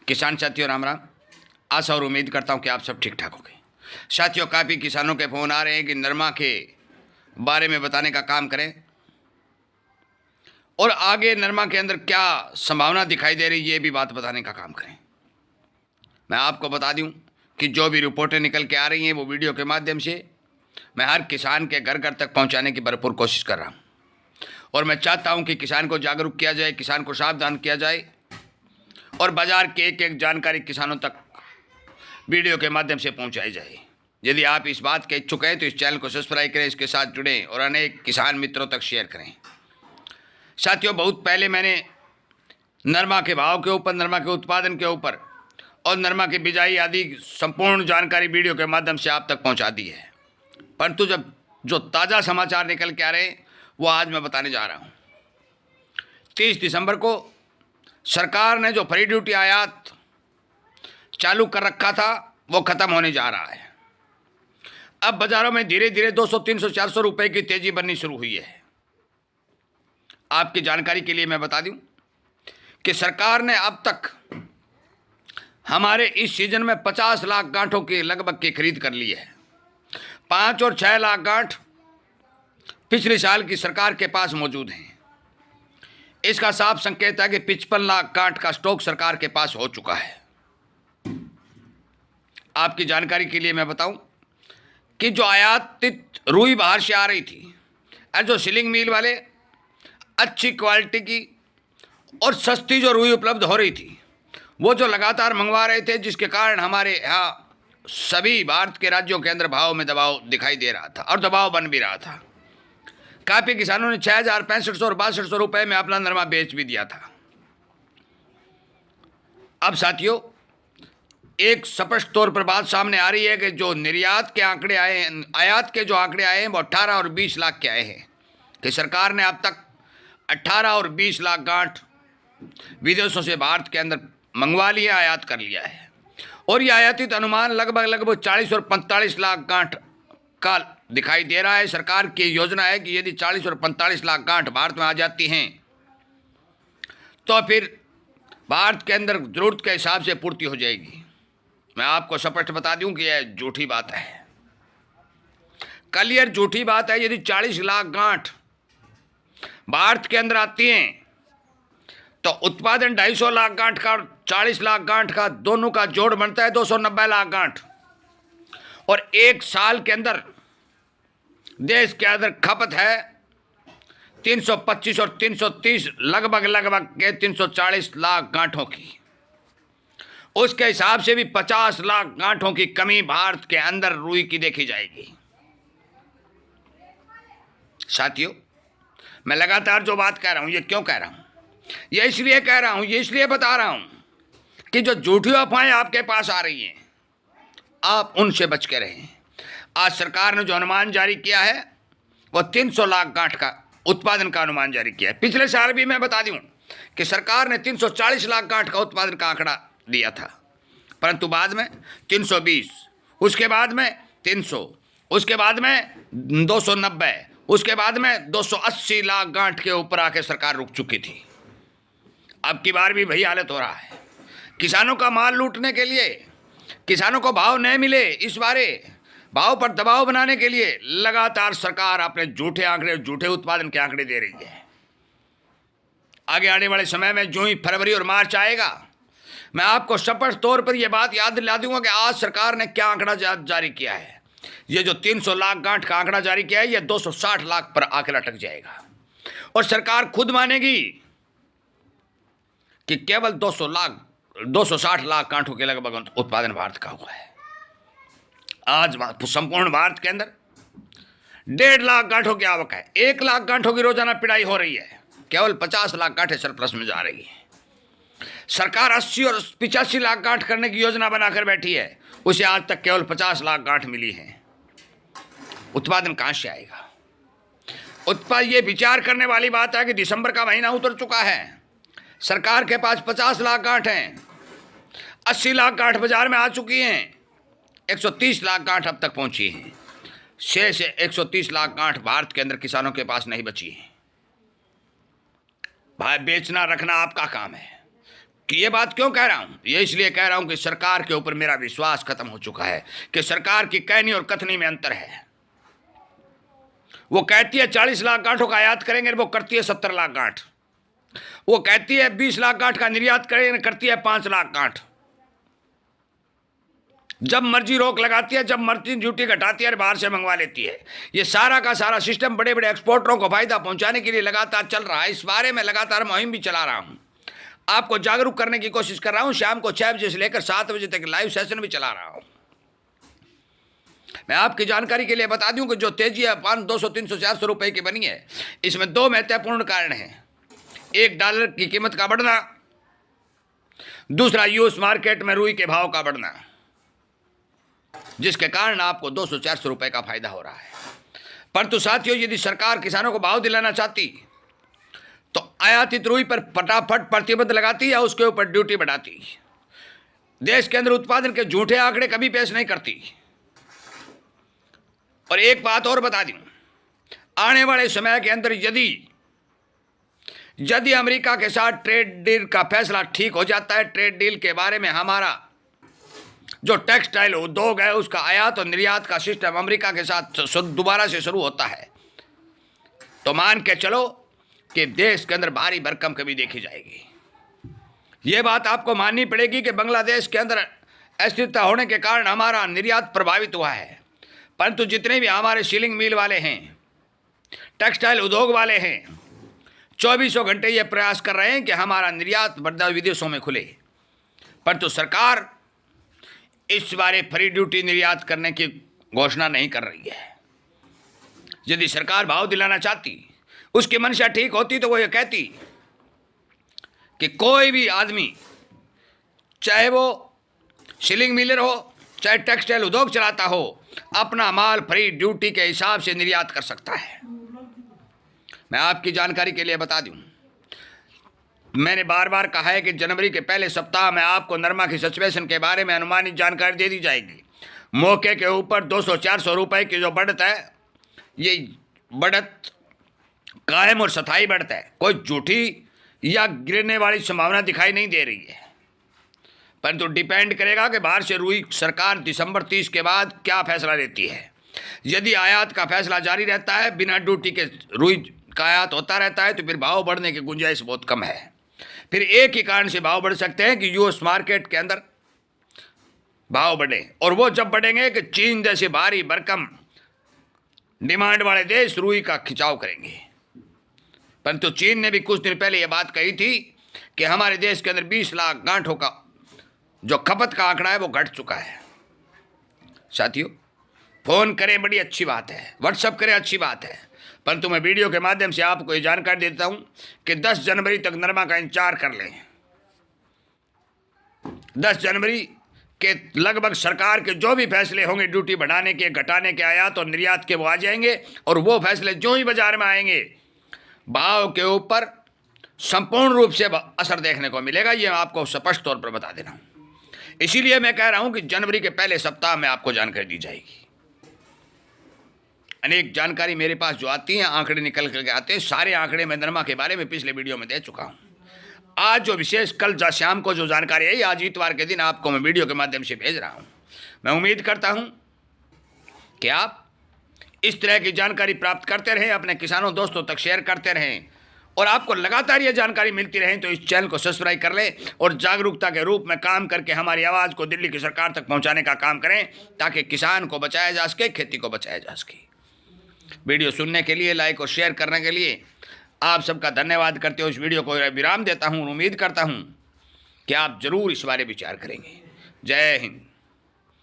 किसान साथियों राम राम। आशा और उम्मीद करता हूँ कि आप सब ठीक ठाक होंगे। साथियों, काफ़ी किसानों के फ़ोन आ रहे हैं कि नरमा के बारे में बताने का काम करें और आगे नरमा के अंदर क्या संभावना दिखाई दे रही है ये भी बात बताने का काम करें। मैं आपको बता दूं कि जो भी रिपोर्टें निकल के आ रही हैं वो वीडियो के माध्यम से मैं हर किसान के घर घर तक पहुंचाने की भरपूर कोशिश कर रहा हूं और मैं चाहता हूं कि किसान को जागरूक किया जाए, किसान को सावधान किया जाए और बाज़ार की एक एक जानकारी किसानों तक वीडियो के माध्यम से पहुंचाई जाए। यदि आप इस बात के इच्छुक हैं तो इस चैनल को सब्सक्राइब करें, इसके साथ जुड़ें और अनेक किसान मित्रों तक शेयर करें। साथियों, बहुत पहले मैंने नरमा के भाव के ऊपर, नरमा के उत्पादन के ऊपर और नरमा की बिजाई आदि संपूर्ण जानकारी वीडियो के माध्यम से आप तक पहुंचा दी है, परंतु जब जो ताज़ा समाचार निकल के आ रहे हैं वो आज मैं बताने जा रहा हूं। 30 दिसंबर को सरकार ने जो फ्री ड्यूटी आयात चालू कर रखा था वो ख़त्म होने जा रहा है। अब बाज़ारों में धीरे धीरे 200, 300, 400 रुपये की तेज़ी बननी शुरू हुई है। आपकी जानकारी के लिए मैं बता दूं कि सरकार ने अब तक हमारे इस सीजन में 50 लाख गांठों की लगभग की खरीद कर ली है। 5 और 6 लाख गांठ पिछले साल की सरकार के पास मौजूद हैं। इसका साफ संकेत है कि 55 लाख गांठ का स्टॉक सरकार के पास हो चुका है। आपकी जानकारी के लिए मैं बताऊं कि जो आयातित रुई बाहर से आ रही थी और जो सीलिंग मिल वाले अच्छी क्वालिटी की और सस्ती जो रुई उपलब्ध हो रही थी वो जो लगातार मंगवा रहे थे, जिसके कारण हमारे यहाँ सभी भारत के राज्यों के अंदर भाव में दबाव दिखाई दे रहा था और दबाव बन भी रहा था। काफ़ी किसानों ने 6,6500 और 6200 रुपये में अपना नरमा बेच भी दिया था। अब साथियों, एक स्पष्ट तौर पर बात सामने आ रही है कि जो निर्यात के आंकड़े आए हैं, आयात के जो आंकड़े आए हैं वो 18 और 20 लाख के आए हैं कि सरकार ने अब तक 18 और 20 लाख गांठ विदेशों से भारत के अंदर मंगवा लिया, आयात कर लिया है और ये आयातित अनुमान लगभग 40 और 45 लाख गांठ का दिखाई दे रहा है। सरकार की योजना है कि यदि 40 और 45 लाख गांठ भारत में आ जाती हैं तो फिर भारत के अंदर ज़रूरत के हिसाब से पूर्ति हो जाएगी। मैं आपको स्पष्ट बता दूं कि यह झूठी बात है, क्लियर झूठी बात है। यदि 40 लाख गांठ भारत के अंदर आती हैं तो उत्पादन 250 लाख गांठ का और 40 लाख गांठ का दोनों का जोड़ बनता है 290 लाख गांठ और एक साल के अंदर देश के अंदर खपत है 325 और 330 लगभग के 340 लाख गांठों की। उसके हिसाब से भी 50 लाख गांठों की कमी भारत के अंदर रुई की देखी जाएगी। साथियों, मैं लगातार जो बात कह रहा हूं ये क्यों कह रहा हूं? ये इसलिए कह रहा हूं, ये इसलिए बता रहा हूं कि जो झूठी अफवाहें आपके पास आ रही हैं आप उनसे बच के रहें। आज सरकार ने जो अनुमान जारी किया है वो 300 लाख गांठ का उत्पादन का अनुमान जारी किया है। पिछले साल भी मैं बता दूं कि सरकार ने 340 लाख गांठ का उत्पादन का आंकड़ा दिया था, परंतु बाद में 320, उसके बाद में 300, उसके बाद में 290, उसके बाद में 280 लाख गांठ के ऊपर आके सरकार रुक चुकी थी। अब की बार भी वही हालत हो रहा है। किसानों का माल लूटने के लिए, किसानों को भाव नहीं मिले, इस बारे भाव पर दबाव बनाने के लिए लगातार सरकार अपने झूठे आंकड़े, झूठे उत्पादन के आंकड़े दे रही है। आगे आने वाले समय में जो ही फरवरी और मार्च आएगा मैं आपको स्पष्ट तौर पर यह बात याद दिला दूंगा कि आज सरकार ने क्या आंकड़ा जारी किया है। ये जो 300 लाख गांठ का आंकड़ा जारी किया है ये 260 लाख पर आकर अटक जाएगा और सरकार खुद मानेगी कि केवल 260 लाख गांठों के लगभग उत्पादन भारत का हुआ है। आज संपूर्ण भारत के अंदर 1.5 लाख गांठों की आवक है। 1 लाख गांठों की रोजाना पिड़ाई हो रही है, केवल 50 लाख गांठें सरप्लस में जा रही है। सरकार 80 और 85 लाख गांठ करने की योजना बनाकर बैठी है, उसे आज तक केवल 50 लाख गांठ मिली है। उत्पादन कहां से आएगा? ये विचार करने वाली बात है कि दिसंबर का महीना उतर चुका है, सरकार के पास 50 लाख गांठ हैं, 80 लाख गांठ बाजार में आ चुकी हैं, 130 लाख गांठ अब तक पहुंची हैं। शेष 130 लाख गांठ भारत के अंदर किसानों के पास नहीं बची है। भाई बेचना रखना आपका काम है, कि ये बात क्यों कह रहा हूं? ये इसलिए कह रहा हूं कि सरकार के ऊपर मेरा विश्वास खत्म हो चुका है कि सरकार की कहनी और कथनी में अंतर है। वो कहती है 40 लाख गांठों का आयात करेंगे, वो करती है 70 लाख गांठ। वो कहती है 20 लाख गांठ का निर्यात करेंगे, करती है 5 लाख गांठ। जब मर्जी रोक लगाती है, जब मर्जी ड्यूटी घटाती है और बाहर से मंगवा लेती है। ये सारा का सारा सिस्टम बड़े बड़े एक्सपोर्टरों को फायदा पहुंचाने के लिए लगातार चल रहा है। इस बारे में लगातार मुहिम भी चला रहा हूं, आपको जागरूक करने की कोशिश कर रहा हूं। शाम को 6 बजे से लेकर 7 बजे तक लाइव सेशन भी चला रहा हूं। मैं आपकी जानकारी के लिए बता दूं कि जो तेजी है 500, 200, 300, 400 रुपए की बनी है, इसमें 2 महत्वपूर्ण कारण हैं। एक, डॉलर की कीमत का बढ़ना, दूसरा यूएस मार्केट में रुई के भाव का बढ़ना, जिसके कारण आपको 200-400 रुपए का फायदा हो रहा है। परंतु साथियों, यदि सरकार किसानों को भाव दिलाना चाहती तो आयातित रुई पर फटाफट प्रतिबंध लगाती या उसके ऊपर ड्यूटी बढ़ाती। देश के अंदर उत्पादन के झूठे आंकड़े कभी पेश नहीं करती। और एक बात और बता दूं, आने वाले समय के अंदर यदि अमेरिका के साथ ट्रेड डील का फैसला ठीक हो जाता है, ट्रेड डील के बारे में हमारा जो टेक्सटाइल उद्योग है उसका आयात और निर्यात का सिस्टम अमेरिका के साथ दोबारा से शुरू होता है, तो मान के चलो कि देश के अंदर भारी भरकम कभी देखी जाएगी। ये बात आपको माननी पड़ेगी कि बांग्लादेश के अंदर अस्थिरता होने के कारण हमारा निर्यात प्रभावित हुआ है। परंतु जितने भी हमारे सीलिंग मिल वाले हैं, टेक्सटाइल उद्योग वाले हैं, 24 घंटे ये प्रयास कर रहे हैं कि हमारा निर्यात विदेशों में खुले। परंतु सरकार इस बारे फ्री ड्यूटी निर्यात करने की घोषणा नहीं कर रही है। यदि सरकार भाव दिलाना चाहती, उसकी मंशा ठीक होती, तो वो ये कहती कि कोई भी आदमी, चाहे वो सीलिंग मिलर हो, चाहे टेक्सटाइल उद्योग चलाता हो, अपना माल फ्री ड्यूटी के हिसाब से निर्यात कर सकता है। मैं आपकी जानकारी के लिए बता दूं, मैंने बार बार कहा है कि जनवरी के पहले सप्ताह में आपको नरमा की सिचुएशन के बारे में अनुमानित जानकारी दे दी जाएगी। मौके के ऊपर 200-400 रुपए की जो बढ़त है, ये बढ़त कायम और स्थायी बढ़त है, कोई झूठी या गिरने वाली संभावना दिखाई नहीं दे रही है। परंतु डिपेंड करेगा कि बाहर से रुई सरकार दिसंबर 30 के बाद क्या फैसला लेती है। यदि आयात का फैसला जारी रहता है, बिना ड्यूटी के रुई का आयात होता रहता है, तो फिर भाव बढ़ने की गुंजाइश बहुत कम है। फिर एक ही कारण से भाव बढ़ सकते हैं कि यूएस मार्केट के अंदर भाव बढ़े, और वो जब बढ़ेंगे कि चीन जैसे भारी भरकम डिमांड वाले देश रुई का खिंचाव करेंगे। परंतु चीन ने भी कुछ दिन पहले ये बात कही थी कि हमारे देश के अंदर 20 लाख गांठों का जो खपत का आंकड़ा है वो घट चुका है। साथियों, फोन करें बड़ी अच्छी बात है, व्हाट्सअप करें अच्छी बात है, परंतु मैं वीडियो के माध्यम से आपको ये जानकारी देता हूं कि 10 जनवरी तक नरमा का इंतजार कर लें। 10 जनवरी के लगभग सरकार के जो भी फैसले होंगे ड्यूटी बढ़ाने के, घटाने के, आयात और निर्यात के, वो आ जाएंगे। और वो फैसले जो ही बाजार में आएंगे, भाव के ऊपर संपूर्ण रूप से असर देखने को मिलेगा। ये आपको स्पष्ट तौर पर बता देना हूं। इसीलिए मैं कह रहा हूं कि जनवरी के पहले सप्ताह में आपको जानकारी दी जाएगी। अनेक जानकारी मेरे पास जो आती हैं, आंकड़े निकल करके आते हैं, सारे आंकड़े मैं नरमा के बारे में पिछले वीडियो में दे चुका हूं। आज जो विशेष कल शाम को जो जानकारी है, आज इतवार के दिन आपको मैं वीडियो के माध्यम से भेज रहा हूं। मैं उम्मीद करता हूं कि आप इस तरह की जानकारी प्राप्त करते रहें, अपने किसानों दोस्तों तक शेयर करते रहें, और आपको लगातार ये जानकारी मिलती रहे। तो इस चैनल को सब्सक्राइब कर लें और जागरूकता के रूप में काम करके हमारी आवाज़ को दिल्ली की सरकार तक पहुंचाने का काम करें, ताकि किसान को बचाया जा सके, खेती को बचाया जा सके। वीडियो सुनने के लिए, लाइक और शेयर करने के लिए आप सबका धन्यवाद करते हुए इस वीडियो को विराम देता हूं। उम्मीद करता हूं कि आप जरूर इस बारे विचार करेंगे। जय हिंद।